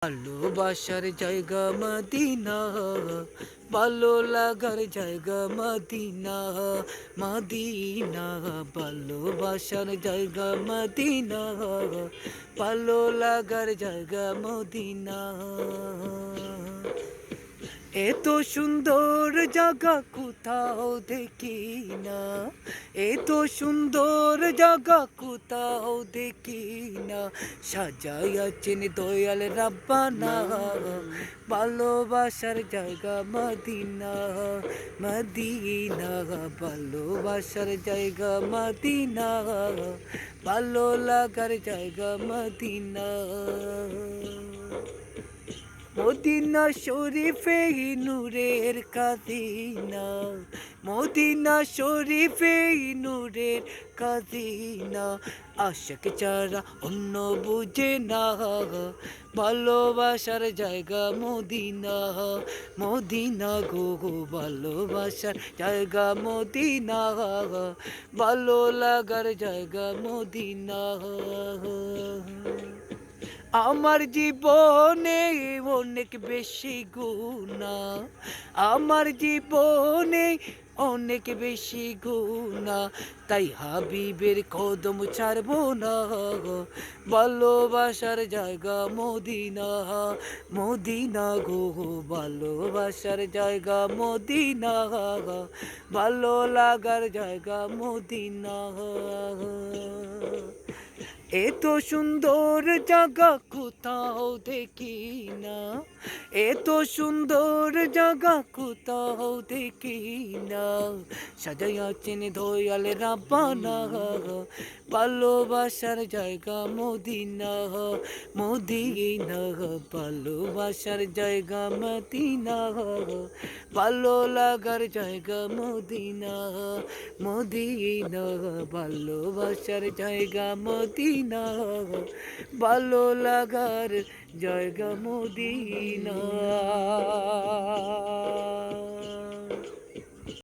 ভালোবাসার জায়গা মদিনা, ভালো লাগার জায়গা মদিনা, মদিনা। ভালোবাসার জায়গা মদিনা, ভালো লাগার জায়গা মদিনা। এত সুন্দর জায়গা কোথাও দেখি না, এত সুন্দর জায়গা কোথাও দেখি না। সাজাইয়াছেন দয়াল রাব্বানা, ভালোবাসার জায়গা মদিনা, মদিনা। ভালোবাসার জায়গা মদিনা, ভালো লাগার জায়গা মদিনা। মদিনা শরীফে নূরের কাদিনা, মদিনা শরীফে নূরের কাদিনা। আশিক ছাড়া অন্য বুঝে না, ভালোবাসার জায়গা মদিনা, মদিনা গো। ভালোবাসার জায়গা মদিনা, ভালো লাগার জায়গা মদিনা। আমার জীবনে অনেক বেশি গুণা, আমার জীবনে অনেক বেশি গুণা। তাই হাবিবের কদম ছাড়বো না, ভালোবাসার জায়গা মদিনা, মদিনা গো। ভালোবাসার জায়গা মদিনা, ভালো লাগার জায়গা মদিনা। এত সুন্দর জায়গা কোথাও দেখি না, এত সুন্দর জায়গা কোথাও দেখি না। সাজাইয়াছেন দয়াল রাব্বানা, ভালোবাসার জায়গা মদিনা, মদিনা। ভালোবাসার জায়গা মদিনা, ভালো লাগার জায়গা মদিনা, মদিনা। ভালোবাসার জায়গা মদিনা, ভালো লাগার জায়গা মদিনা।